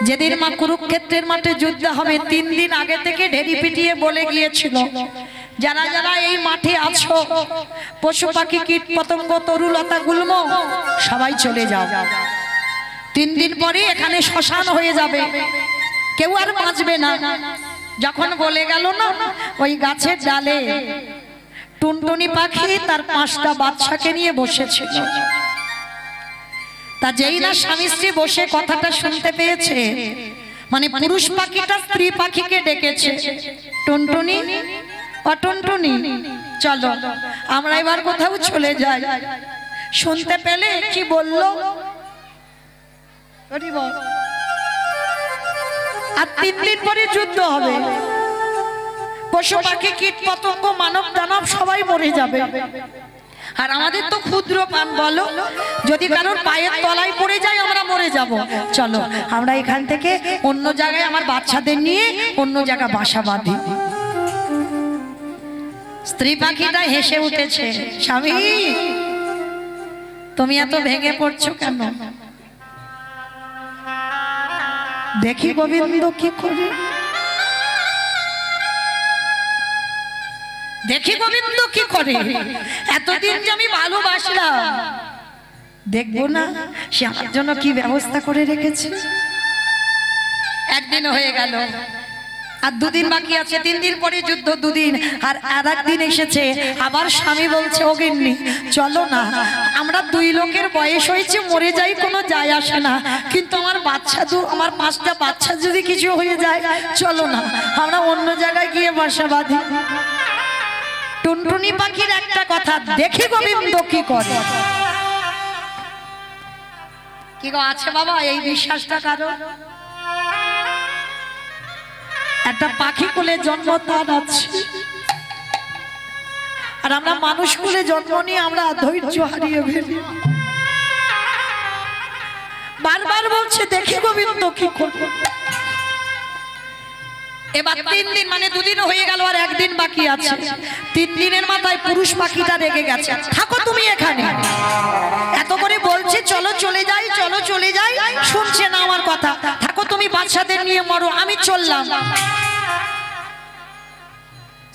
যেদিন মা কুরুক্ষেত্রের মাঠে যুদ্ধ হবে 3 দিন আগে থেকে ঢেরি পিটিয়ে বলে গিয়েছিল, যারা যারা এই মাঠে আছো পশু পাখি কীট পতঙ্গ তরুলতা গুল্ম সবাই চলে যাও। 3 দিন পরে এখানে শ্মশান হয়ে যাবে, কেউ আর বাঁচবে না। যখন বলে গেল না, ওই গাছের ডালে টুনটুনি পাখি তার 5টা বাচ্চাকে নিয়ে বসেছিল। তা যেই না স্বামী স্ত্রী বসে কথাটা শুনতে পেয়েছে, মানে পুরুষ পাখিটা স্ত্রী পাখিকে ডেকেছে, টুনটুনি ও টুনটুনি চলো আমরা এবার কোথাও চলে যাই। শুনতে পেলে কি বলল, আর 3 দিন পরে যুদ্ধ হবে, পশু পাখি কীট পতঙ্গ মানব দানব সবাই মরে যাবে। আর আমাদের তো ক্ষুদ্র প্রাণ, বলো যদি কারোর পায়ের তলায় পড়ে যায় আমরা মরে যাব। চলো আমরা এখান থেকে অন্য জায়গায় আমার বাচ্চাদের নিয়ে অন্য জায়গায় বাসা বাঁধি। স্ত্রী পাখিটা হেসে উঠেছে, স্বামী তুমি এত ভেঙে পড়ছো কেন? দেখি গোবিন্দ কি করে, দেখি গোবিন্দ কি করে। এতদিন যে আমি ভালোবাসলাম, দেখবো না সে আমার জন্য কি ব্যবস্থা করে রেখেছে। একদিন হয়ে গেল, আর 2 দিন বাকি আছে, 3 দিন পরে যুদ্ধ 2 দিন, আর একদিন এসেছে। আবার স্বামী বলছে, ও গিন্নি চলো না, আমরা 2 লোকের বয়স হয়েছে, মরে যাই কোনো যায় আসে না, কিন্তু আমার বাচ্চা আমার 5টা বাচ্চা যদি কিছু হয়ে যায়, চলো না আমরা অন্য জায়গায় গিয়ে বাসা বাঁধি। টুনটুনি পাখির একটা কথা, দেখি গোবিন্দ কি করে। কি গো আছে বাবা এই বিশ্বাসটা কারো? একটা পাখি কোলে জন্ম তার আছে, আর আমরা মানুষ কোলে জন্ম নিয়ে আমরা ধৈর্য হারিয়ে ফেলি। বারবার বলছে দেখি গোবিন্দ কি করবে। এবার 3 দিন, মানে 2 দিন হয়ে গেল, আর 1 দিন বাকি আছে। 3 দিনের মাথায় পুরুষ পাখিটা রেগে গেছে, থাকো তুমি এখানে, এত করে বলছে চলো চলে যাই, চলো চলে যাই, শুনছে না আমার কথা, থাকো তুমি বাচ্চাদের নিয়ে মরো, আমি চললাম।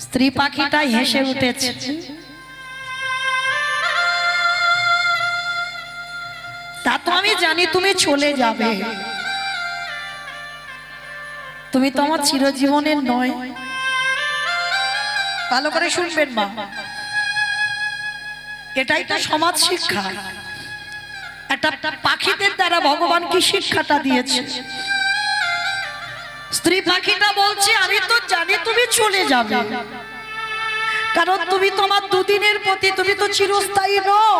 স্ত্রী পাখিটা হেসে উঠেছে, তা তো আমি জানি তুমি চলে যাবে, তুমি তো আমার চিরজীবনের নয়। ভালো করে শুনবেন মা, এটাই তো সমাজ শিক্ষা। একটা পাখিদের দ্বারা ভগবান কি শিক্ষাটা দিয়েছে। স্ত্রী পাখিটা বলছে আমি তো জানি তুমি চলে যাবে, কারণ তুমি তোমার 2 দিনের প্রতি, তুমি তো চিরস্থায়ী নও।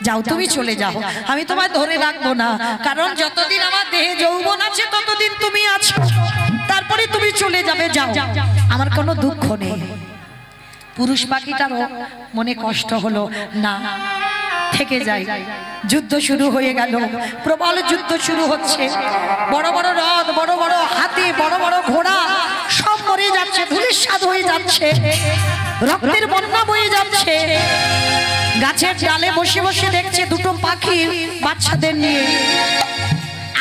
যাও তুমি চলে যাও, আমি তোমায় ধরে রাখবো না, কারণ যতদিন আমার দেহে যৌবন আছে ততদিন তুমি আছো, তারপরে তুমি চলে যাবে, যাও, আমার কোনো দুঃখ নেই। পুরুষ পাখিটারও মনে কষ্ট হলো, না থেকে যাই। যুদ্ধ শুরু হয়ে গেল, প্রবল যুদ্ধ শুরু হচ্ছে। বড় বড় রথ, বড় বড় হাতি, বড় বড় ঘোড়া সব মরে যাচ্ছে, ধূলিসাৎ হয়ে যাচ্ছে, রক্তের বন্যা বয়ে যাচ্ছে। গাছের ডালে বসে বসে দেখছে 2টো পাখি বাচ্চাদের নিয়ে।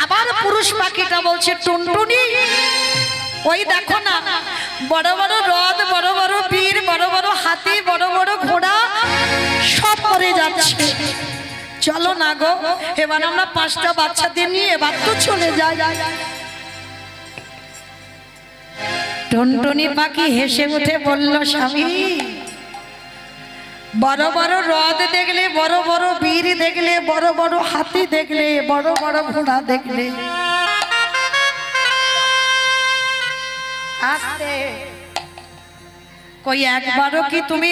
আবার পুরুষ পাখিটা বলছে, টুনটুনি ওই দেখো না, বড় বড় রথ, বড় বড় বীর, বড় বড় হাতি, বড় বড় ঘোড়া সব মরে যাচ্ছে, চলো না গো এবার আমরা 5টা বাচ্চাদের নিয়ে এবার তো চলে যাই। টুনটুনি পাখি হেসে উঠে বলল, স্বামী বড় বড় রথ দেখলে, বড় বড় বীর দেখলে, বড় বড় হাতি দেখলে, বড় বড় ঘোড়া দেখলে, আস্তে কই একবারও কি তুমি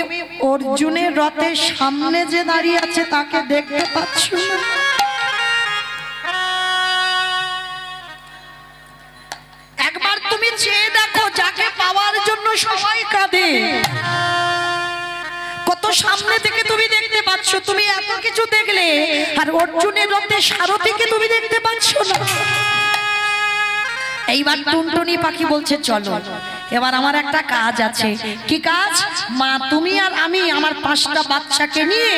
অর্জুনের রথের সামনে যে দাঁড়িয়ে আছে তাকে দেখতে পাচ্ছ না? একবার তুমি চেয়ে দেখো, যাকে পাওয়ার জন্য সবাই কাঁদে, কত সামনে থেকে তুমি দেখতে পাচ্ছ, তুমি এত কিছু দেখলে, আর অর্জুনের রথের সারথিকে তুমি দেখতে পাচ্ছ না। এই এইবার টুনটুনি পাখি বলছে চলো, এবার আমার একটা কাজ আছে। কি কাজ? মা তুমি আর আমি আমার 5টা বাচ্চাকে নিয়ে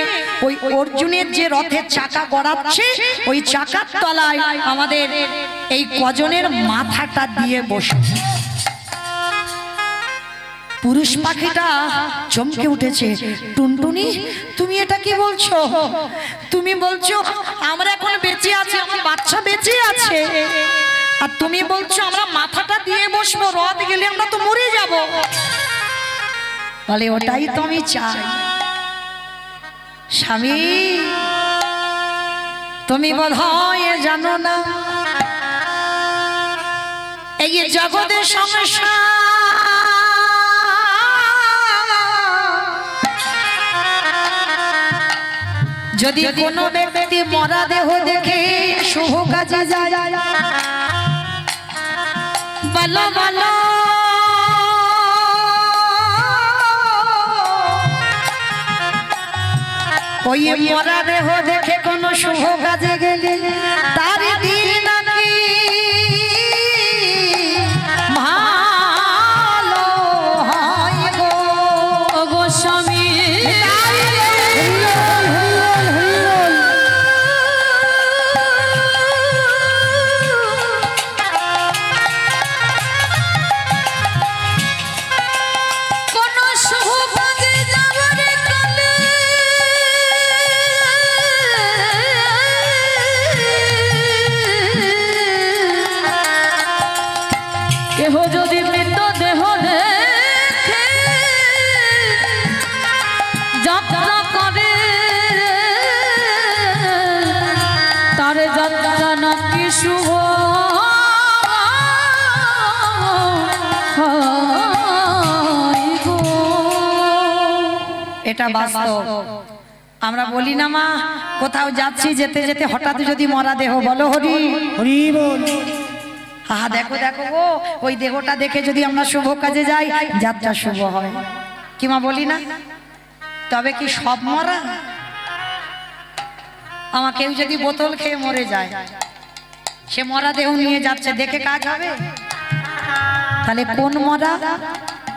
ওই অর্জুনের যে রথের চাকা গড়াচ্ছে ওই চাকার তলায় আমাদের এই কজনের মাথাটা দিয়ে বসে। পুরুষ পাখিটা চমকে উঠেছে। টুনটুনি তুমি এটা কি বলছো? তুমি বলছো আমরা এখন বেঁচে আছি, আমার বাচ্চা বেঁচে আছে, আর তুমি বলছো আমরা মাথাটা দিয়ে বসবো, রথ গেলে আমরা তো মরে যাব। বলে ওটাই তো আমি চাই। স্বামী তুমি বোধহয় জানো না এই জগতের সমস্যা যদি কোনো ব্যক্তি মরা দেহ দেখে শুভ কাজে যায়, বলো বলো ওই মরা দেহ দেখে কোনো শুভ কাজে গেলে তার দিন নাকি ভালো হয় গো। গো স্বামী এটা বাস্তব। আমরা বলি না মা কোথাও যাচ্ছি যেতে যেতে হঠাৎ যদি মরা দেহ, বলো হরি হরি বল, হা দেখো দেখো গো ওই দেহটা দেখে যদি আমরা শুভ কাজে যাই যাত্রা শুভ হয়। কি মা বলি না? তবে কি সব মরা? আমার কেউ যদি বোতল খেয়ে মরে যায়, সে মরা দেহ নিয়ে যাচ্ছে, দেখে কাজ হবে? তাহলে কোন মরা?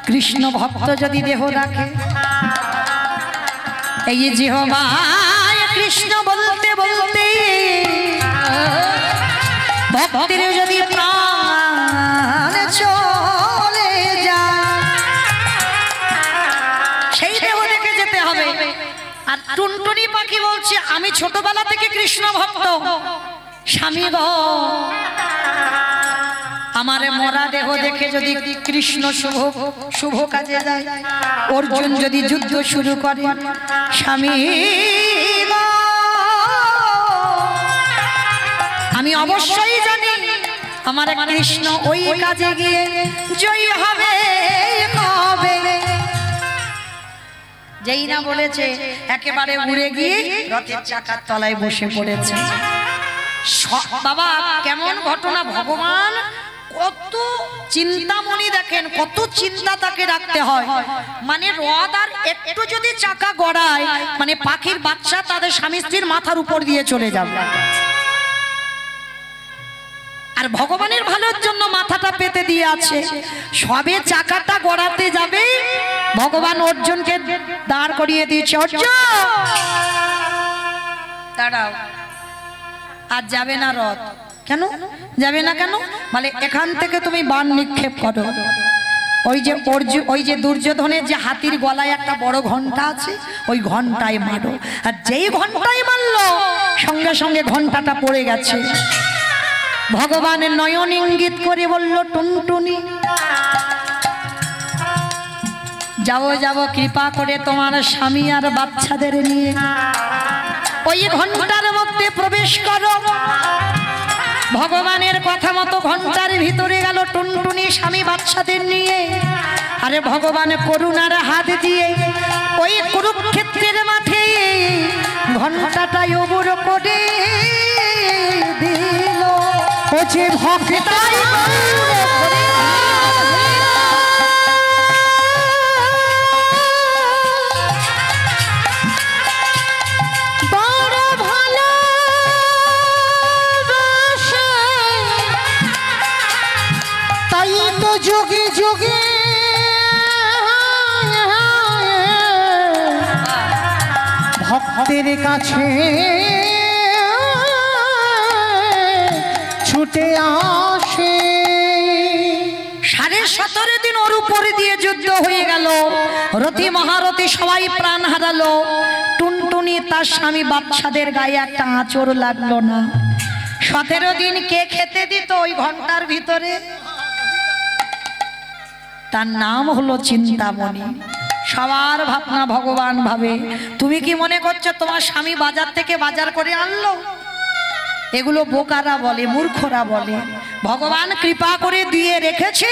কৃষ্ণ ভক্ত যদি দেহ রাখে, এই জিহ্বায় কৃষ্ণ বলতে বলতে ভক্তের যদি প্রাণ চলে যায়, সেই দেহ দেখে যেতে হবে। আর টুনটুনি পাখি বলছে আমি ছোটবেলা থেকে কৃষ্ণ ভক্ত, স্বামী গো আমার মরা দেহ দেখে যদি কৃষ্ণ শুভ কাজে যায়, অর্জুন যদি যুদ্ধ শুরু করে, স্বামী আমি অবশ্যই জানি আমার কৃষ্ণ ওই কাজে গিয়ে জয়ী হবে কবে। যেই না বলেছে একেবারে উড়ে গিয়ে রথের চাকার তলায় বসে পড়েছে। বাবা কেমন ঘটনা! ভগবান কত চিন্তামণি, দেখেন কত চিন্তা তাকে রাখতে হয়। মানে রথ আর একটু যদি চাকা গড়ায়, মানে পাখির বাচ্চা তাদের স্বামী স্ত্রীর মাথার উপর দিয়ে চলে যাবে। আর ভগবানের ভালোর জন্য মাথাটা পেতে দিয়ে আছে। সবে চাকাটা গড়াতে যাবে, ভগবান অর্জুনকে দাঁড় করিয়ে দিয়েছে। অর্জুন দাঁড়াও, আর যাবে না রথ। কেন যাবে না? কেন বলে এখান থেকে তুমি বাণ নিক্ষেপ করো, ওই যে দুর্যোধনের যে হাতির গলায় একটা বড় ঘন্টা আছে, ওই ঘন্টায় মারো। আর যেই ঘন্টায় মারলো সঙ্গে সঙ্গে ঘন্টাটা পড়ে গেছে। ভগবানের নয়ন ইঙ্গিত করে বলল টুনটুনি যাও যাও কৃপা করে তোমার স্বামী আর বাচ্চাদের নিয়ে ওই ঘন্টার মধ্যে প্রবেশ করো। ভগবানের কথা মতো ঘন্টার ভিতরে গেল টুনটুনি স্বামী বাচ্চাদের নিয়ে। আরে ভগবান করুণার হাত দিয়ে ওই কুরুক্ষেত্রের মাঠে ঘন্টাটাই ওবর করে দিল। ও যে ভক্তাই যুগে যুগে ভক্তের কাছে ছুটে আসে। 17.5 দিন ওর উপরে দিয়ে যুদ্ধ হয়ে গেল, রতি মহারথী সবাই প্রাণ হারালো। টুনটুনি তার স্বামী বাচ্চাদের গায়ে একটা আঁচড় লাগলো না। 17 দিন কে খেতে দিত ওই ঘন্টার ভিতরে? তার নাম হলো চিন্তামণি। সবার ভাবনা ভগবান ভাবে। তুমি কি মনে করছো তোমার স্বামী বাজার থেকে বাজার করে আনলো? এগুলো বোকারা বলে, মূর্খরা বলে। ভগবান কৃপা করে দিয়ে রেখেছে,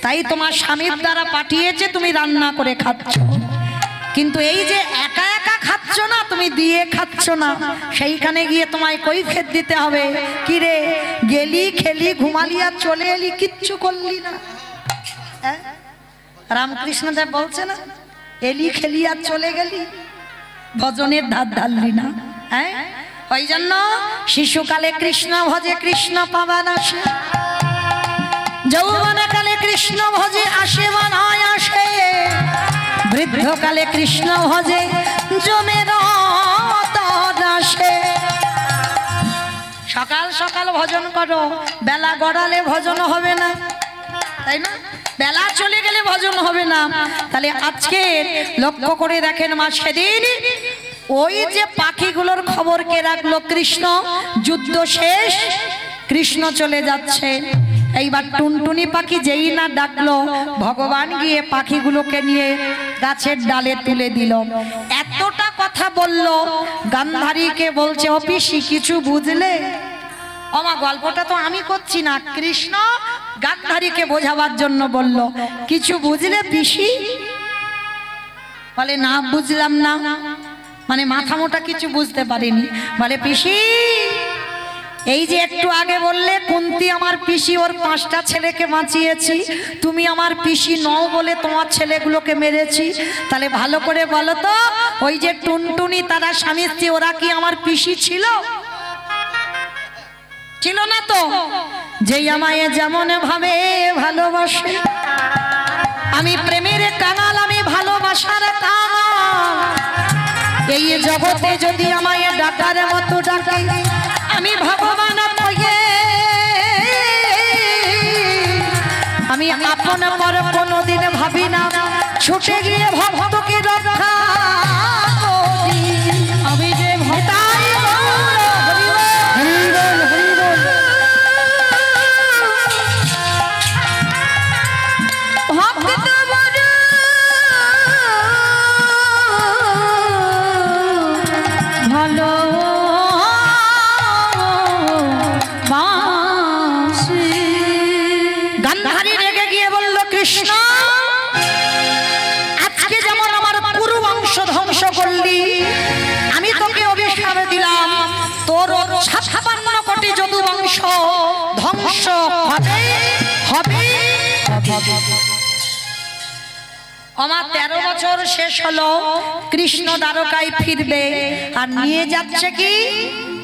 তাই তোমার স্বামীর দ্বারা পাঠিয়েছে, তুমি রান্না করে খাচ্ছ। কিন্তু এই যে একা একা খাচ্ছ না, তুমি দিয়ে খাচ্ছ না, সেইখানে গিয়ে তোমায় কৈফিয়ত দিতে হবে। কি রে, গেলি খেলি ঘুমালি আর চলে এলি, কিচ্ছু করলি না। রামকৃষ্ণ দেব বলছে না, এলি খেলি আর চলে গেলি, ভজনের ধার ধারলি না। হ্যাঁ, ওই জন্য শিশুকালে কৃষ্ণ ভজে কৃষ্ণ পাবান আসে, যৌবনকালে কৃষ্ণ ভজে আসে বানায় আসে, বৃদ্ধকালে কৃষ্ণ ভজে জমের আসে। সকাল সকাল ভজন করো, বেলা গড়ালে ভজন হবে না, তাই না? বেলা চলে গেলে ভজন হবে না। তাহলে আজকে লক্ষ্য করে দেখেন মা, সেদিন ওই যে পাখিগুলোর খবর কে রাখলো? কৃষ্ণ। যুদ্ধ শেষ, কৃষ্ণ চলে যাচ্ছে। এইবার টুনটুনি পাখি যেই না ডাকলো, ভগবান গিয়ে পাখিগুলোকে নিয়ে গাছের ডালে তুলে দিল। এতটা কথা বলল, গান্ধারীকে বলছে, ও পিসি কিছু বুঝলে? আমার গল্পটা তো আমি করছি না, কৃষ্ণ গান্ধারীকে বোঝাবার জন্য বলল, কিছু বুঝলে পিসি? বলে না বুঝলাম না, মানে মাথা মোটা কিছু বুঝতে পারিনি। বলে পিসি, এই যে একটু আগে বললে কুন্তি আমার পিসি, ওর 5টা ছেলেকে বাঁচিয়েছি, তুমি আমার পিসি নও বলে তোমার ছেলেগুলোকে মেরেছি। তাহলে ভালো করে বলো তো, ওই যে টুনটুনি তারা স্বামী স্ত্রী, ওরা কি আমার পিসি ছিল? ছিল না তো। যেই আমায় যেমন ভাবে ভালোবাসে, আমি প্রেমের কাঙাল, আমি ভালোবাসার কাঙাল। এই জগতে যদি আমায় ডাকার মতো ডাকে, আমি ভগবান হয়ে, আমি আপন পর কোনোদিন ভাবি না, ছুটে গিয়ে ভক্তকে রক্ষা করি। আমি যে ভক্তাই ধ্বংস হবে হবে। আমার 13 বছর শেষ হলো, কৃষ্ণ দ্বারকায় ফিরবে, আর নিয়ে যাচ্ছে কি?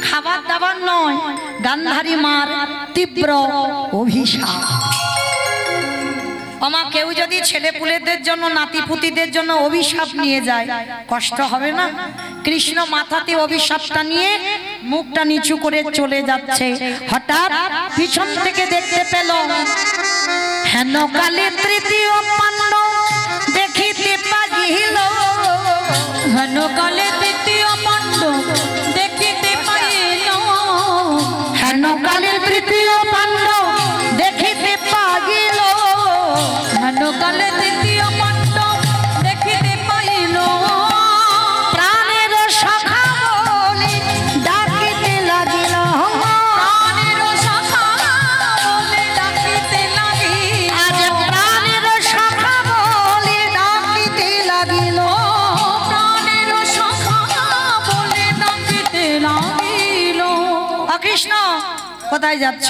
খাবার দাবার নয়, গান্ধারী মার তীব্র অভিশাপ। আমার কেউ যদি ছেলে পুলেদের জন্য, নাতি পুতিদের জন্য অভিশাপ নিয়ে যায়, কষ্ট হবে না? কৃষ্ণ মাথাতে অভিশাপটা নিয়ে মুখটা নিচু করে চলে যাচ্ছে। হঠাৎ পিছন থেকে দেখতে পেল, হেন কালে তৃতীয় পাণ্ডব দেখিতে পাইল, হেন কালে তৃতীয় পাণ্ডব দেখিতে পাইল, হেন কালে তৃতীয় পাণ্ডব দেখিতে পাইল, হেন কালে তৃতীয় পাণ্ডব দেখিতে পাইল। প্রাণের সখা বলে ডাকিতে লাগিল, প্রাণের সখা বলে ডাকিতে লাগিল, আজ প্রাণের সখা বলে ডাকিতে লাগিল, প্রাণের সখা বলে ডাকিতে লাগিল। কৃষ্ণ কোথায় যাচ্ছ?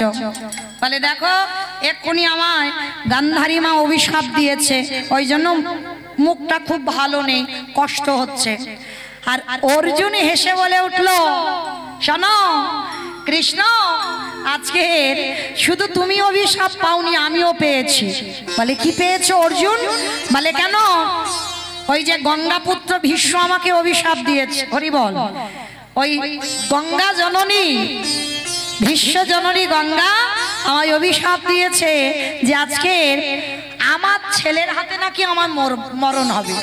বলে দেখো, এক্ষুনি আমায় গান্ধারী মা অভিশাপ দিয়েছে, ওই জন্য মুখটা খুব ভালো নেই, কষ্ট হচ্ছে। আর অর্জুন হেসে বলে উঠল, শোনো, কৃষ্ণ আজকে শুধু তুমি অভিশাপ পাওনি, আমিও পেয়েছি। বলে কি পেয়েছো অর্জুন? বলে কেন? ওই যে গঙ্গাপুত্র ভীষ্ম আমাকে অভিশাপ দিয়েছে। হরি বল। ওই গঙ্গা জননী, ভীষ্ম জননী গঙ্গা আমায় অভিশাপ দিয়েছে যে আজকে আমার ছেলের হাতে নাকি আমার মরণ হবে।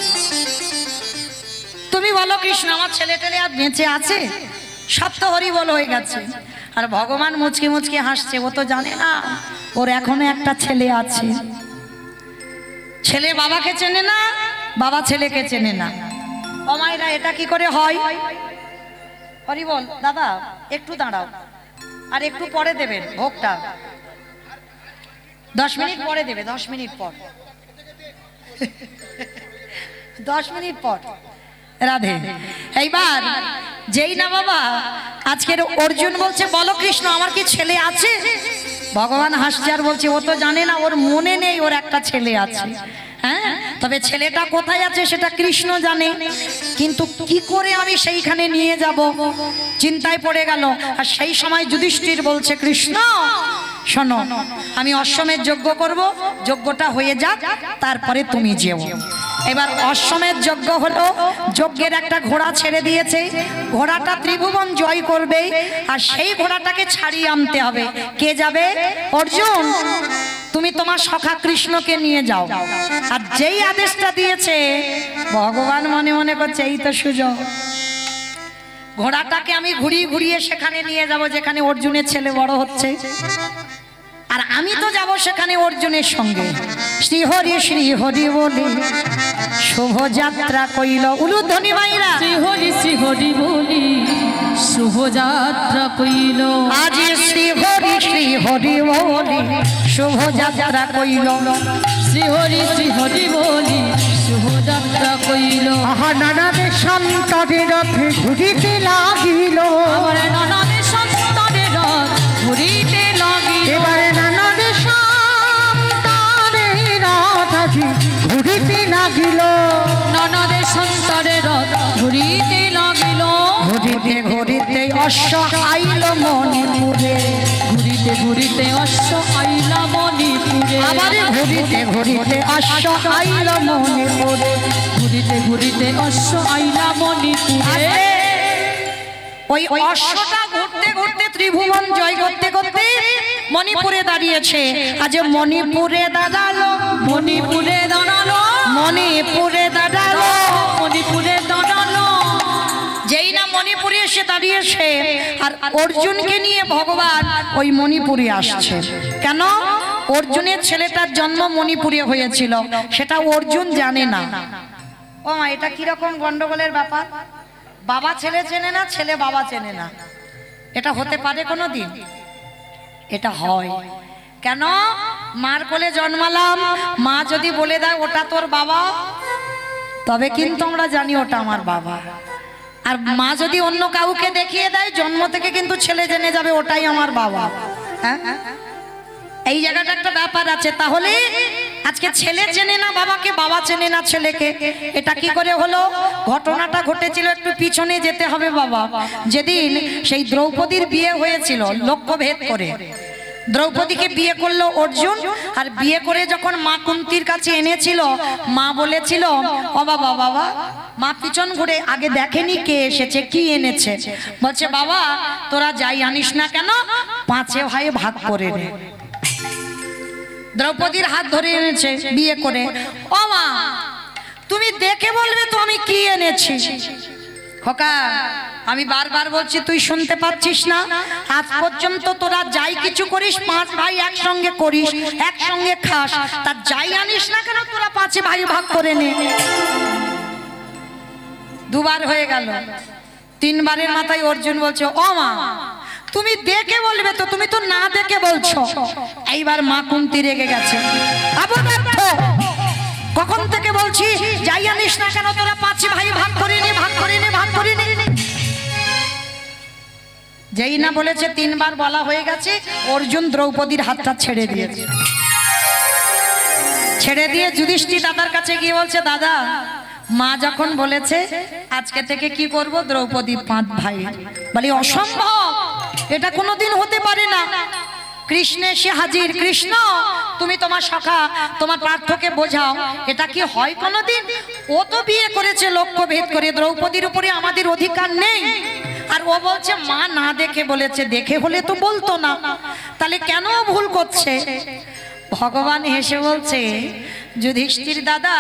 তুমি বলো কৃষ্ণ, আমার ছেলে টেলে আর বেঁচে আছে? সব তো হরি বল হয়ে গেছে। আর ভগবান মুচকি মুচকি হাসছে, ও তো জানে না ওর এখনো একটা ছেলে আছে। ছেলে বাবাকে চেনে না, বাবা ছেলেকে চেনে না। ও মায়েরা, এটা কি করে হয়? হরি বল। দাদা একটু দাঁড়াও, আর একটু পরে দেবেন ভোগটা, 10 মিনিট পরে দেবে, 10 মিনিট পর, 10 মিনিট পর। রাধে। এইবার যেই না বাবা আজকের অর্জুন বলছে বলো কৃষ্ণ আমার কি ছেলে আছে? ভগবান হাসছে আর বলছে ও তো জানে না, ওর মনে নেই ওর একটা ছেলে আছে। হ্যাঁ, তবে ছেলেটা কোথায় আছে সেটা কৃষ্ণ জানে, কিন্তু কি করে আমি সেইখানে নিয়ে যাব? চিন্তায় পড়ে গেল। আর সেই সময় যুধিষ্ঠির বলছে কৃষ্ণ শোনো, আমি অশ্বমেধ যজ্ঞ করব, যজ্ঞটা হয়ে যাক তারপরে তুমি যেও। এবার অশ্বমেধ যজ্ঞ হলো, যজ্ঞের একটা ঘোড়া ছেড়ে দিয়েছে, ঘোড়াটা ত্রিভুবন জয় করবে, আর সেই ঘোড়াটাকে ছাড়িয়ে আনতে হবে। কে যাবে? অর্জুন, তুমি তোমার সখা কৃষ্ণকে নিয়ে যাও। আর যেই আদেশটা দিয়েছে ভগবান মনে মনে করছে এই তো সুযোগ, ঘোড়াটাকে আমি ঘুরিয়ে ঘুরিয়ে সেখানে নিয়ে যাব যেখানে অর্জুনের ছেলে বড় হচ্ছে, আর আমি তো যাব সেখানে অর্জুনের সঙ্গে। শ্রী হরি বলি শুভযাত্রা কইল। উলুধ্বনি মাইরা শ্রী হরি বলি শুভযাত্রা কইল। আজ শ্রী হরি বলি শুভযাত্রা কইল। শ্রী হরি বলি শুভযাত্রা কইল। আহা নানা দেশান্তরে রথে ঘুরিতে লাগিল। আমার নানাদের সন্তানের রথ ঘুরিতে লাগিল। এবারে নানা দেশান্তরে রথ আজি ঘুরিতে লাগিল। নানাদের সন্তানের রথ ঘুরিতে লাগিল। ঘুরিতে ঘুরিতে অশ্ব আইল মণিপুরে। ঘুরিতে ঘুরিতে অশ্ব আইলা মণিপুরে। আবার ঘুরিতে ঘুরিতে অশ্ব আইল মণিপুরে। ঘুরিতে ঘুরিতে অশ্ব আইলা মণিপুরে। ওই অশ্বটা ঘুরতে ঘুরতে ত্রিভুবন জয় করতে করতে মণিপুরে দাঁড়িয়েছে। আজ মণিপুরে দাঁড়ালো, মণিপুরে দাঁড়ালো, মণিপুরে দাঁড়ালো, মণিপুরে দাঁড়ালো। যেই না মণিপুরে এসে দাঁড়িয়েছে আর অর্জুনকে নিয়ে ভগবান ওই মণিপুরে আসছে। কেন? অর্জুনের ছেলেটার জন্ম মণিপুরে হয়েছিল, সেটা অর্জুন জানে না। ও মা, এটা কিরকম গন্ডগোলের ব্যাপার? বাবা ছেলে চেনে না, ছেলে বাবা চেনে না, এটা হতে পারে কোনো দিন? এটা হয় কেন? মার কোলে জন্মালাম, মা যদি বলে দেয় ওটা তোর বাবা, তবে কিন্তু আমরা জানি ওটা আমার বাবা। আর মা যদি অন্য কাউকে দেখিয়ে দেয়, জন্ম থেকে কিন্তু ছেলে জেনে যাবে ওটাই আমার বাবা। হ্যাঁ, এই জায়গাটা একটা ব্যাপার আছে। তাহলে আজকে ছেলে চেনে না বাবাকে, বাবা চেনে না ছেলেকে, এটা কি করে হলো? ঘটনাটা ঘটেছিল, একটু পিছনে যেতে হবে বাবা। যেদিন সেই দ্রৌপদীর বিয়ে হয়েছিল লক্ষ্যভেদ করে, দ্রৌপদীকে বিয়ে করলো অর্জুন, আর বিয়ে করে যখন মা কুন্তির কাছে এনেছিল, মা বলেছিল ও বাবা, বাবা, মা পিছন ঘুরে আগে দেখেনি কে এসেছে, কি এনেছে। বলছে বাবা তোরা যাই আনিস না কেন, 5 ভাই ভাগ করে নে। দ্রৌপদীর হাত ধরে এনেছে বিয়ে করে। ও মা, তুমি দেখে বলবে তো আমি কি এনেছি। খোকা, আমি বারবার বলছি, তুই শুনতে পাচ্ছিস না? আজ পর্যন্ত তোরা যাই কিছু করিস 5 ভাই একসঙ্গে করিস, একসঙ্গে খাস, তার যাই আনিস না কেন তোরা 5 ভাই ভাগ করে নে। 2 বার হয়ে গেল, 3 বারের মাথায় অর্জুন বলছে ও মা, তুমি দেখে বলবে তো, তুমি তো না দেখে বলছো। এইবার মা কুন্তি রেগে গেছে। কখন থেকে বলছি যাই আনিস না কেন তোরা 5 ভাই ভাগ করে নে, ভাগ করে নে, ভাগ করে নে। যেই না বলেছে 3 বার বলা হয়ে গেছে, অর্জুন দ্রৌপদীর হাতটা ছেড়ে দিয়েছে। ছেড়ে দিয়ে যুধিষ্ঠির দাদার কাছে গিয়ে বলছে দাদা, মা যখন বলেছে আজকে থেকে কি করব, দ্রৌপদী 5 ভাই। বলি অসম্ভব, এটা কোনোদিন হতে পারে না। কৃষ্ণ এসে হাজির, কৃষ্ণ তুমি তোমার সখা তোমার পার্থকে বোঝাও, এটা কি হয় কোনোদিন? ও তো বিয়ে করেছে লক্ষ্য ভেদ করে, দ্রৌপদীর উপরে আমাদের অধিকার নেই। আর ও বলছে মা না দেখে বলেছে, দেখে হলে তো বলতো না, তাহলে কেন ভুল করছে? ভগবান হেসে বলছে, যুধিষ্ঠির দাদা,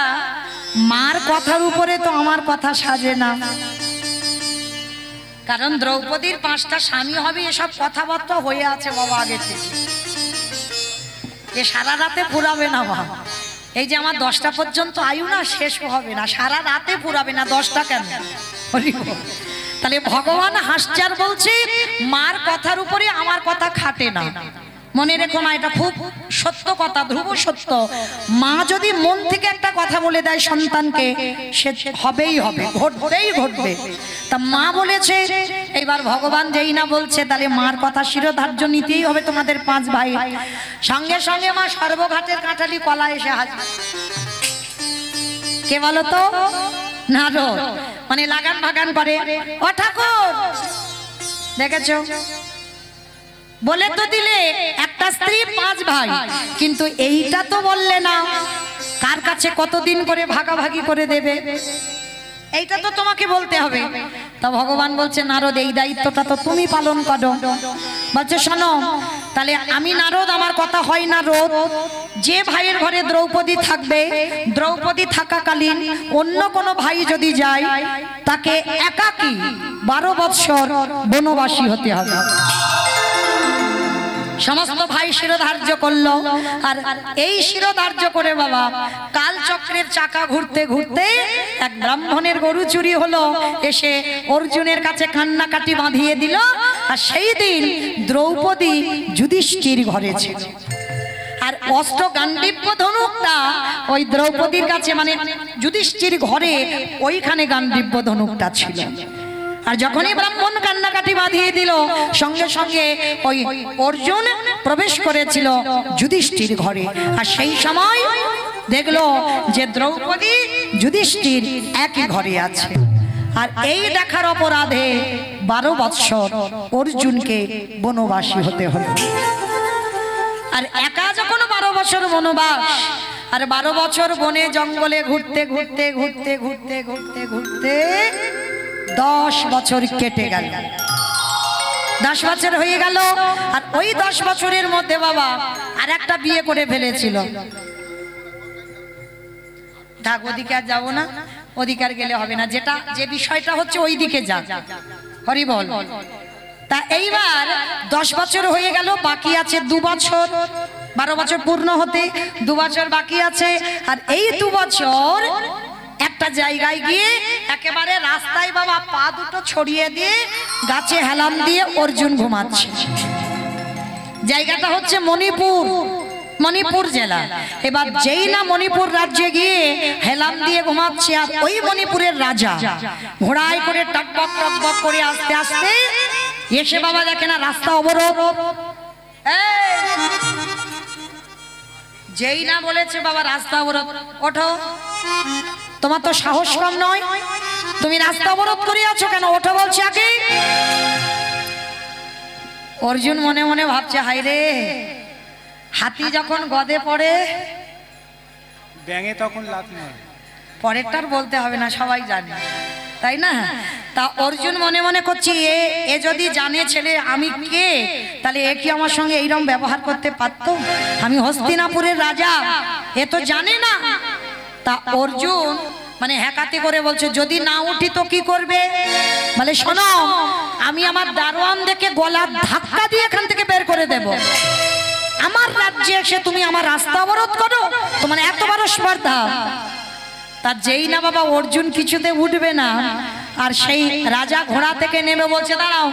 মার কথার উপরে তো আমার কথা সাজে না, কারণ দ্রৌপদীর 5টা স্বামী হবে এসব কথাবার্তা হয়ে আছে বাবা আগে থেকে। এ সারা রাতে পুরাবে না বাবা, এই যে আমার 10টা পর্যন্ত আয়ু না, শেষও হবে না, সারা রাতে পুরাবে না, 10টা কেন? তাহলে ভগবান হাসচার বলছে মার কথার উপরে আমার কথা খাটে না। মনে রেখো মা, এটা খুব সত্য কথা, ধ্রুব সত্য। মা যদি মন থেকে একটা কথা বলে দেয় সন্তানকে, সে হবেই হবে, ঘটবেই ঘটবে। তা মা বলেছে, এইবার ভগবান যেই না বলছে, তাহলে মার কথা শিরোধার্য নিতেই হবে তোমাদের 5 ভাই। সঙ্গে সঙ্গে মা সর্বঘাটের কাঁঠালি কলা এসে হাজির। কে বলো তো? নারদ। মানে লাগান ভাগান করে, ও ঠাকুর দেখেছো, বলে তো দিলে একটা স্ত্রী 5 ভাই, কিন্তু এইটা তো বললে না কার কাছে কতদিন করে ভাগাভাগি করে দেবে, এইটা তো তোমাকে বলতে হবে। তা ভগবান বলছে, নারদ এই দায়িত্বটা তো তুমি পালন করো। বলছে শোনো, তাহলে আমি নারদ, আমার কথা হয় না রোদ। যে ভাইয়ের ঘরে দ্রৌপদী থাকবে, দ্রৌপদী থাকাকালীন অন্য কোনো ভাই যদি যায়, তাকে একাকী 12 বৎসর বনবাসী হতে হবে। সমস্ত ভাই শিরোধার্য করলো। আর এই শিরোধার্য করে বাবা কালচক্রের চাকা ঘুরতে ঘুরতে এক ব্রাহ্মণের গরু চুরি হলো, এসে অর্জুনের কাছে কান্নাকাটি বাঁধিয়ে দিল। আর সেই দিন দ্রৌপদী যুধিষ্ঠির ঘরে ছিল, আর অস্ত্র গান্ডীব্য ধনুকটা ওই দ্রৌপদীর কাছে, মানে যুধিষ্ঠির ঘরে ওইখানে গান্ডীব্য ধনুকটা ছিল। আর যখনই ব্রাহ্মণ কান্নাকাটি বাঁধিয়ে দিল, সঙ্গে সঙ্গে ওই অর্জুন প্রবেশ করেছিল যুধিষ্ঠির ঘরে। আর সেই সময় দেখলো যে দ্রৌপদী যুধিষ্ঠির একই ঘরে আছে। আর এই দেখার অপরাধে 12 বৎসর অর্জুনকে বনবাসী হতে হলো। আর একা যখন 12 বছর বনবাস, আর 12 বছর বনে জঙ্গলে ঘুরতে ঘুরতে ঘুরতে ঘুরতে ঘুরতে ঘুরতে 10 বছর কেটে গেল। 10 বছর হয়ে গেল। আর ওই 10 বছরের মধ্যে বাবা আর একটা বিয়ে করে ফেলেছিল। থাক, ওদিকে আর যাবো না, ওদিকে আর গেলে হবে না, যেটা যে বিষয়টা হচ্ছে ওই দিকে যা। হরি বল। তা এইবার 10 বছর হয়ে গেল, বাকি আছে 2 বছর, 12 বছর পূর্ণ হতে 2 বছর বাকি আছে। আর এই 2 বছর একটা জায়গায় গিয়ে একেবারে রাস্তায় বাবা পা দুটো ছড়িয়ে দিয়ে গাছে হেলাম দিয়ে অর্জুন ঘুমাচ্ছে। জায়গাটা হচ্ছে মণিপুর, মণিপুর জেলা। এবার যেই না মণিপুর রাজ্যে গিয়ে হেলাম দিয়ে ঘুমাচ্ছে, আর ওই মণিপুরের রাজা ঘোড়ায় করে টকবক টকবক করে আস্তে আস্তে এসে বাবা দেখে না রাস্তা অবরোধ। যেই না বলেছে বাবা রাস্তা অবরোধ, ওঠো, তোমার তো সাহস কম নয়, তুমি রাস্তা অবরোধ করে আছো কেন, ওঠো বলছে আগে। অর্জুন মনে মনে ভাবছে, হায় রে, হাতি যখন গদে পড়ে ব্যাঙে তখন লাথ মারে। পরেরটার বলতে হবে না, সবাই জানে, তাই না? তা অর্জুন মনে মনে করছি, এ যদি জানে ছেলে আমি কে, তাহলে এ কি আমার সঙ্গে এইরকম ব্যবহার করতে পারতো? আমি হস্তিনাপুরের রাজা, এ তো জানে না। তা অর্জুন মানে হ্যাকাতি করে বলছে, যদি না উঠি তো কি করবে? বলে শোনো, আমি আমার দারোয়ান দেখে গলার ধাক্কা দিয়ে এখান থেকে বের করে দেব। আমার রাজ্যে এসে তুমি আমার রাস্তা অবরোধ করো, তোমার এত বড় স্পর্ধা। তা যেই না বাবা অর্জুন কিছুতে উঠবে না, আর সেই রাজা ঘোড়া থেকে নেমে বলছে, দাঁড়াও,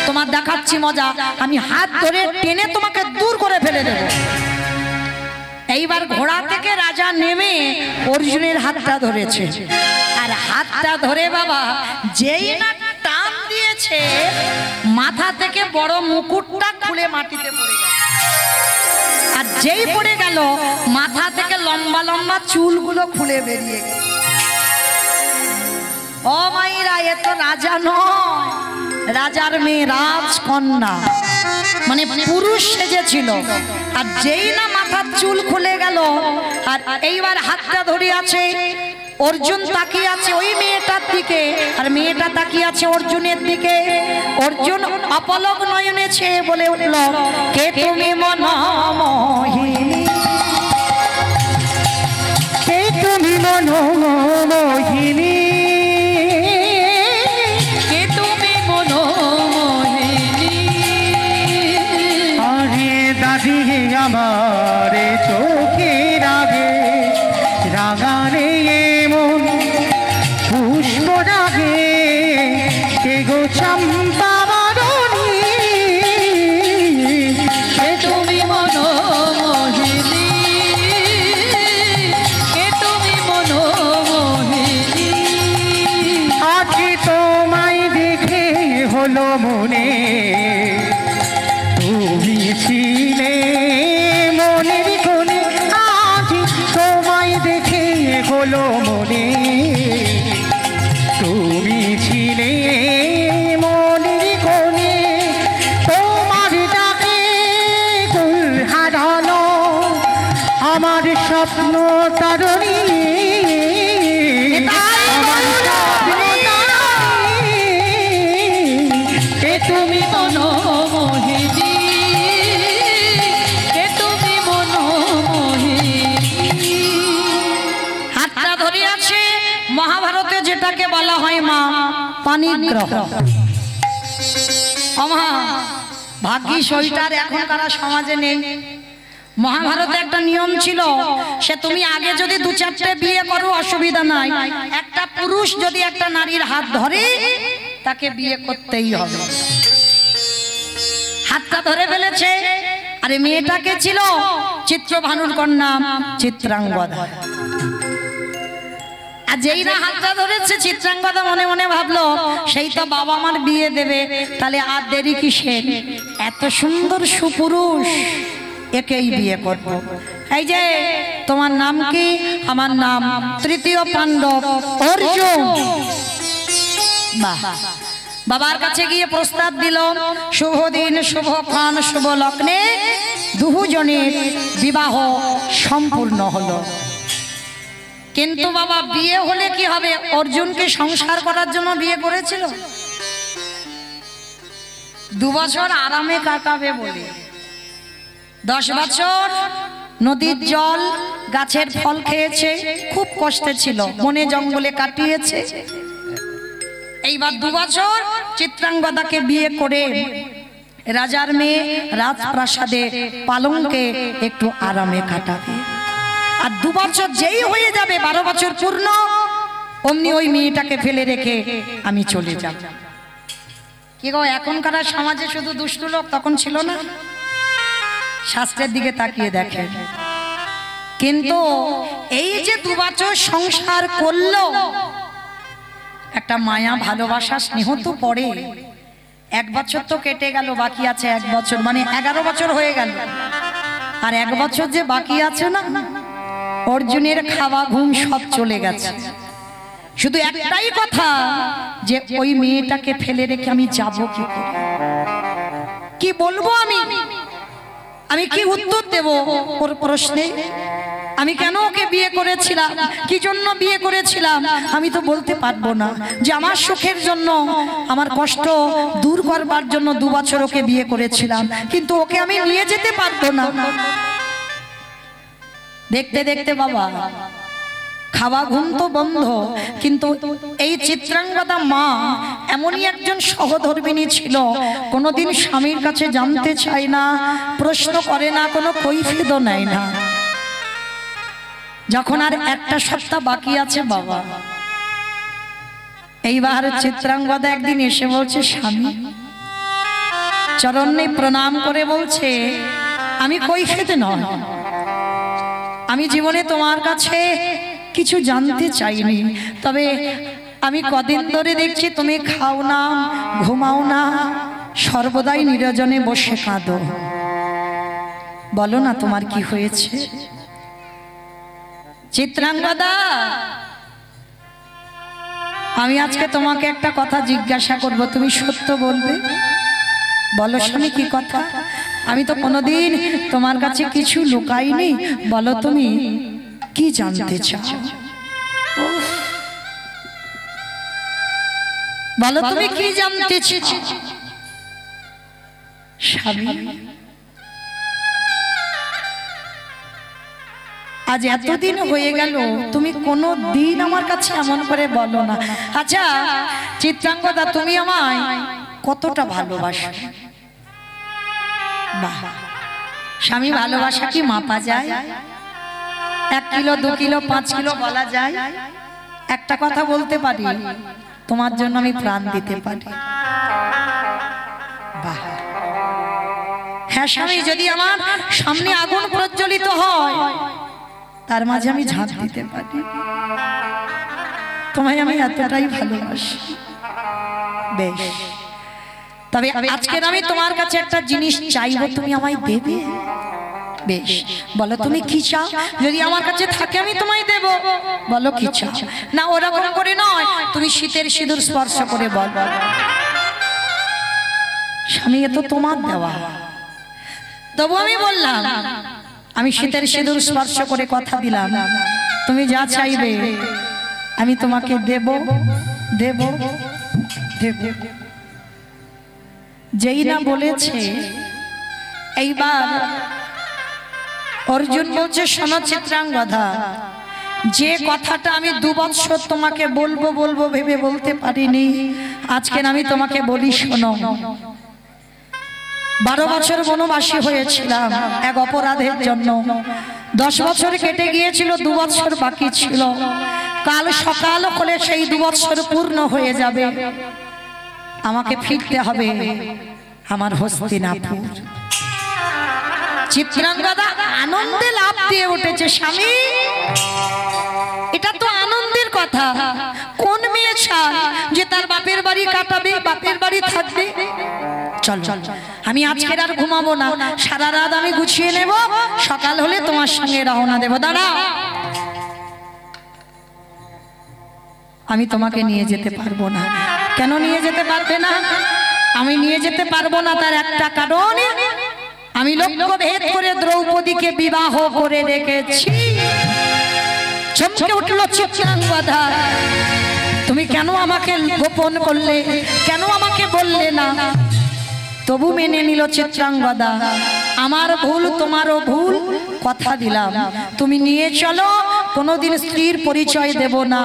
তোমার দেখাচ্ছি মজা, আমি হাত ধরে টেনে তোমাকে দূর করে ফেলে দেব। এইবার ঘোড়া থেকে রাজা নেমে অর্জুনের হাতটা ধরেছে, আর হাতটা ধরে বাবা যেই না টান দিয়েছে, মাথা থেকে বড় মুকুটটা খুলে মাটিতে পড়ে গেল। আর যেই পড়ে গেল, মাথা থেকে লম্বা লম্বা চুলগুলো খুলে বেরিয়ে গেল। ও মাইরা, এ তো রাজা নয়, রাজার মেয়ে রাজকন্যা। মানে পুরুষ সেজেছিল। আর যেই না মাথার চুল খুলে গেল আর এইবার হাতটা ধরে আছে, অর্জুন তাকিয়ে আছে ওই মেয়েটার দিকে আর মেয়েটা তাকিয়ে আছে অর্জুনের দিকে। অর্জুন অপলক নয়নে চেয়ে বলে উঠল, কে তুমি মনোমোহিনী, কে তুমি মনোমোহিনী, কে তুমি মনোমোহিনী। আরে দাদি আমার চোখের আগে রাগারে মন পুষ্প রাগে, কে গো চম্পা বরণী, কে তুমি মনোমোহিনী, কে তুমি মনোমোহিনী। আজ তোমায় দেখে হলো মনে, তুমি ছিলে মনের কোণে, আজ তোমায় দেখে হলো মনে, তুমি ছিলে মনের কোণে, তোমার ডাকে কুল হারালো আমার স্বপ্ন তারণী, আমার স্বপ্ন তারণী, কে তুমি মনোমোহিনী, কে তুমি মনোমোহিনী। হাতটা ধরে আছে মহাভারতে যেটাকে বলা হয় মা পানিগ্রহ। আমা ভাগ্যি সইটার এখনকার সমাজে নেই। মহাভারতে একটা নিয়ম ছিল, সে তুমি আগে যদি দু চারটে বিয়ে করো অসুবিধা নাই, একটা পুরুষ যদি একটা নারীর হাত ধরে তাকে বিয়ে করতেই হবে। হাতটা ধরে ফেলেছে। আরে মেয়েটাকে ছিল চিত্রভানুর কন্যা চিত্রাঙ্গদা। আর যেই না হাতটা ধরেছে চিত্রাঙ্গদা মনে মনে ভাবলো সেই তো বাবা মার বিয়ে দেবে, তাহলে আর দেরি কিসের, এত সুন্দর সুপুরুষ একেই বিয়ে করব। এই যে তোমার নাম কি? আমার নাম তৃতীয় পাণ্ডব অর্জুন। বাহ, বাবার কাছে গিয়ে প্রস্তাব দিল, শুভ দিন শুভ ক্ষণ শুভ লগ্নে দুজনের বিবাহ সম্পূর্ণ হলো। কিন্তু বাবা বিয়ে হলে কি হবে? অর্জুনকে সংসার করার জন্য বিয়ে করেছিল, 2 বছর আরামে কাটাবে বলে। 10 বছর নদীর জল গাছের ফল খেয়েছে, খুব কষ্টে ছিল, বনে জঙ্গলে কাটিয়েছে। এইবার 2 বছর চিত্রাঙ্গদাকে বিয়ে করে রাজার মেয়ে রাজপ্রাসাদে পালঙ্কে একটু আরামে কাটাবে। আর 2 বছর যেই হয়ে যাবে 12 বছর পূর্ণ, অমনি ওই মেয়েটাকে ফেলে রেখে আমি চলে যাব। কি গো, এখনকার সমাজে শুধু দুষ্টু লোক, তখন ছিল না? শাস্ত্রের দিকে তাকিয়ে দেখেন। কিন্তু এই যে 2 বছর সংসার করলো, একটা মায়া ভালোবাসা স্নেহ তো পড়ে। 1 বছর তো কেটে গেল, বাকি আছে 1 বছর, মানে 11 বছর হয়ে গেল। আর 1 বছর যে বাকি আছে না, অর্জুনের খাওয়া ঘুম সব চলে গেছে। শুধু একটাই কথা, যে ওই মেয়েটাকে ফেলে রেখে আমি যাব কি করে? কি বলবো আমি কি উত্তর দেব ওর প্রশ্নে? আমি কেন ওকে বিয়ে করেছিলাম, কি জন্য বিয়ে করেছিলাম, আমি তো বলতে পারবো না। যে আমার সুখের জন্য, আমার কষ্ট দূর করবার জন্য 2 বছর ওকে বিয়ে করেছিলাম, কিন্তু ওকে আমি নিয়ে যেতে পারবো না। দেখতে দেখতে বাবা খাওয়া ঘুম তো বন্ধ, কিন্তু এই চিত্রাঙ্গদা মা এমনই একজন সহধর্মিণী ছিল, কোনোদিন স্বামীর কাছে জানতে চায় না, প্রশ্ন করে না, কোনো কৈফিয়তও নেয় না। যখন আর 1 সপ্তাহ বাকি আছে বাবা, এইবার চিত্রাঙ্গদা একদিন এসে বলছে, স্বামী চরণে প্রণাম করে বলছে, আমি কৈফিয়ত নয়, আমি জীবনে তোমার কাছে কিছু জানতে চাইনি, তবে আমি কদিন ধরে দেখছি তুমি খাও না, ঘুমাও না, সর্বদাই নিরজনে বসে কাঁদো। বলো না তোমার কি হয়েছে? চিত্রাঙ্গদা, আমি আজকে তোমাকে একটা কথা জিজ্ঞাসা করব, তুমি সত্য বলবে? বলো স্বামী কি কথা? আমি তো কোনোদিন তোমার কাছে কিছু লুকাইনি, বলো তুমি কি জানতে চাও? বলো তুমি কি জানতে চাও? স্বামী আজ এতদিন হয়ে গেল তুমি কোনো দিন আমার কাছে এমন করে বলো না। আচ্ছা চিত্রাঙ্গদা, তুমি আমায় কতটা ভালোবাসো? বাহ, স্বামী ভালোবাসা কি মাপা যায়? 1 কিলো 2 কিলো 5 কিলো বলা যায়? একটা কথা বলতে পারি, তোমার জন্য আমি প্রাণ দিতে পারি। বাহ, হ্যাঁ স্বামী, যদি আমার সামনে আগুন প্রজ্বলিত হয় তার মাঝে আমি ঝাঁপ দিতে পারি। তোমায় আমি এতটাই ভালোবাসি। বেশ, তবে আজকের আমি তোমার কাছে একটা জিনিস চাইবো, তুমি আমায় দেবে? বেশ, বলো তুমি কি চাও? যদি আমার কাছে থাকে আমি তোমায় দেব। বলো কি চাও? না ওরকম করে নয়, তুমি শীতের সিঁদুর স্পর্শ করে বল। স্বামী এ তো তোমার দেওয়া, তবু আমি বললাম আমি শীতের সিঁদুর স্পর্শ করে কথা দিলাম, তুমি যা চাইবে আমি তোমাকে দেব দেব দেব। যেই না বলেছে, এইবার অর্জুন বলছে শোনো চিত্রাঙ্গদা, যে কথাটা আমি 2 বছর তোমাকে বলবো বলবো ভেবে বলতে পারিনি, আজকে আমি তোমাকে বলি শোনো। 12 বছর বনবাসী হয়েছিলাম এক অপরাধের জন্য। 10 বছর কেটে গিয়েছিল, 2 বছর বাকি ছিল। কাল সকাল হলে সেই 2 বছর পূর্ণ হয়ে যাবে। আমাকে ফিরতে হবে আমার হস্তিনাপুর। চিত্রাঙ্গদা আনন্দে লাফ দিয়ে উঠেছে, স্বামী এটা তো আনন্দের কথা। কোন মেয়ে চায় যে তার বাপের বাড়ি কাটাবে, বাপের বাড়ি থাকবে? চল চল, আমি আজকের আর ঘুমাবো না, সারা রাত আমি গুছিয়ে নেব, সকাল হলে তোমার সঙ্গে রওনা দেব। দাঁড়া, আমি তোমাকে নিয়ে যেতে পারবো না। কেন নিয়ে যেতে পারবে না? আমি নিয়ে যেতে পারবো না তার একটা কারণ, আমি লক্ষ্য ভেদ করে দ্রৌপদীকে বিবাহ করে রেখেছি। চমকে উঠল চিত্রাঙ্গদা, তুমি কেন আমাকে গোপন করলে? কেন আমাকে বললে না? তবু মেনে নিল চিত্রাঙ্গদা, আমার ভুল তোমারও ভুল, কথা দিলাম তুমি নিয়ে চলো, কোনোদিন স্ত্রীর পরিচয় দেব না,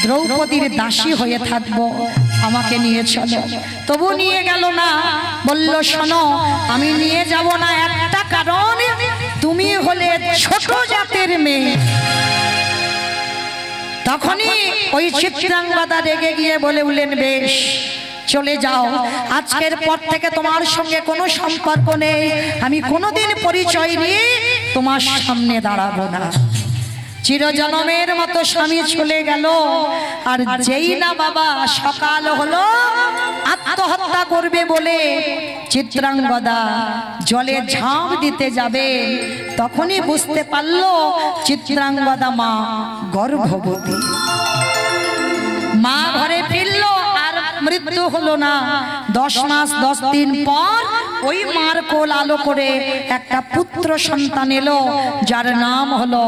দ্রৌপদীর দাসী হয়ে থাকবো, আমাকে নিয়ে চলো। তবু নিয়ে গেল না, বলল শোনো আমি নিয়ে যাব না একটা কারণ, তুমি হলে ছোট জাতের মেয়ে। তখনই ওই চিত্রাঙ্গদা রেগে গিয়ে বলে উঠলেন, বেশ চলে যাও, আজকের পর থেকে তোমার সঙ্গে কোনো সম্পর্ক নেই, আমি কোনোদিন পরিচয় নিয়ে তোমার সামনে দাঁড়াবো না। চিরজনমের মতো স্বামী চলে গেল। আর যেই না বাবা সকাল হলো, আত্মহত্যা করবে বলে চিত্রাঙ্গদা জলে ঝাঁপ দিতে যাবে, তখনই বুঝতে পারলো চিত্রাঙ্গদা মা গর্ভবতী। মা ঘরে ফিরল, আর মৃত্যু হলো না। 10 মাস 10 দিন পর ওই মার কোল আলো করে একটা পুত্র সন্তান এলো, যার নাম হলো,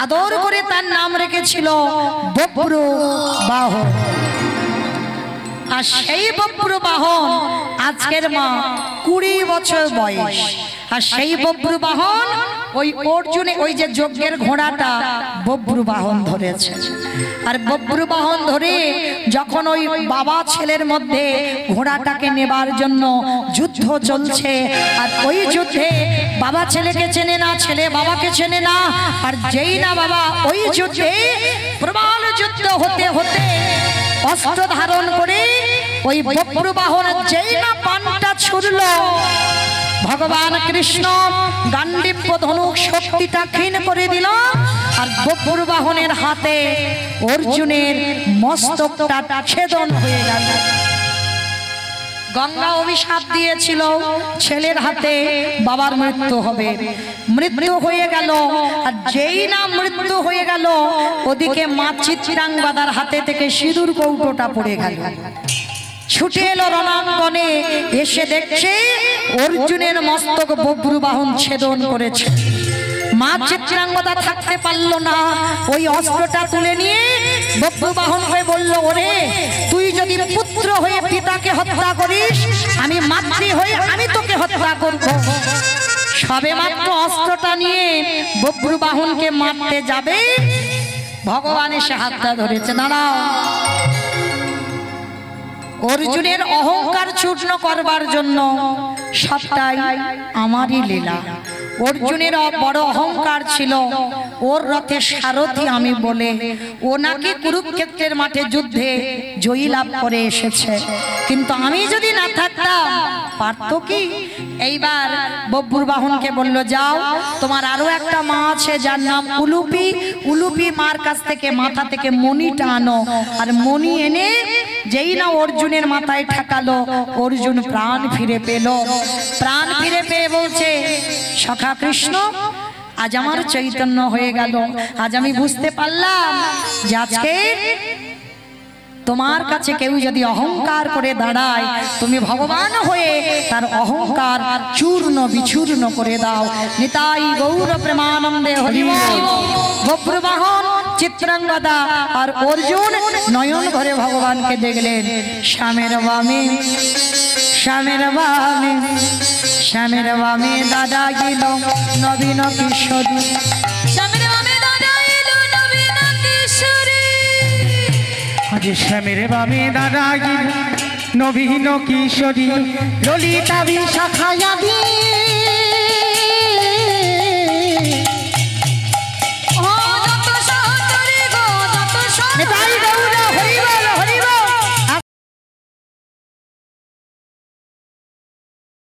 আদর করে তার নাম রেখেছিল বব্রুবাহন। আর সেই বব্রুবাহন আজকের মা 20 বছর বয়স। আর সেই বব্রুবাহন ওই অর্জুনে, ওই যে যজ্ঞের ঘোড়াটা বব্রুবাহন ধরেছে। আর বব্রুবাহন ধরে যখন ওই বাবা ছেলের মধ্যে ঘোড়াটাকে নেবার জন্য যুদ্ধ চলছে, আর ওই যুদ্ধে বাবা ছেলেকে চেনে না, ছেলে বাবাকে চেনে না। আর যেই না বাবা ওই যুদ্ধে প্রবল যুদ্ধ হতে হতে অস্ত্র ধারণ করে ওই বব্রুবাহন যেই না পানটা ছুড়ল, ভগবান কৃষ্ণ গান্ডীব ধনুক শক্তিটা ক্ষীণ করে দিল। আর বব্রুবাহনের হাতে অর্জুনের মস্তকটা ছেদন হয়ে গেল। গঙ্গা অভিশাপ দিয়েছিল ছেলের হাতে বাবার মৃত্যু হবে, মৃত্যু হয়ে গেল। আর যেই না মৃত্যু হয়ে গেল, ওদিকে মা চিত্রাঙ্গদার হাতে থেকে সিঁদুর কৌটোটা পড়ে গেল। ছুটে এলো রণাঙ্গনে, এসে দেখছে অর্জুনের মস্তক বব্রু বাহন ছেদন করেছে। মা চিত্রাঙ্গদা থাকতে পারল না, ওই অস্ত্রটা তুলে নিয়ে বব্রু বাহন হয়ে বলল, ওরে তুই যদি পুত্র হয়ে পিতাকে হত্যা করিস, আমি মাতৃ হয়ে আমি তোকে হত্যা করব। সবে মাত্র অস্ত্রটা নিয়ে বব্রু বাহনকে মারতে যাবে, ভগবান এসে হাতটা ধরেছে, দাঁড়াও। অর্জুনের অহংকার চূর্ণ করবার জন্য সবটাই আমারই লীলা। অর্জুনের বড় অহংকার ছিল, ওর রথে সারথি আমি বলে। ও নাকি কুরুক্ষেত্রের মাঠে যুদ্ধে জয়ী লাভ করে এসেছে, কিন্তু আমি যদি না থাকতাম পারতো কি? এইবার বব্রু বাহনকে বলল, যাও, তোমার আরো একটা মা আছে যার নাম উলুপি। উলুপি মার কাছ থেকে মাথা থেকে মণিটা আনো, আর মণি এনে যেই না অর্জুনের মাথায় ঠেকালো, অর্জুন প্রাণ ফিরে পেল। প্রাণ ফিরে পেয়ে বলছে, সখা কৃষ্ণ, আজ আমার চৈতন্য হয়ে গেল। আজ আমি বুঝতে পারলাম যে আজকে তোমার কাছে কেউ যদি অহংকার করে দাঁড়ায়, তুমি ভগবান হয়ে তার অহংকার চূর্ণ বিচূর্ণ করে দাও। নিতাই গৌর প্রেমানন্দে হরি বল। বব্রু বাহন, চিত্রাঙ্গদা আর অর্জুন নয়ন ঘরে ভগবানকে দেখলেন। শ্যামের বামে, শ্যামের বামে, শ্যামের বামে দাদা গেল নবীন কিশোরী। শ্যামের বামে দাদা এলো নবীন কিশোরী। আজ শ্যামের বামে দাদা গিল নবীন কিশোরী, ললিতা বিশাখায়াদি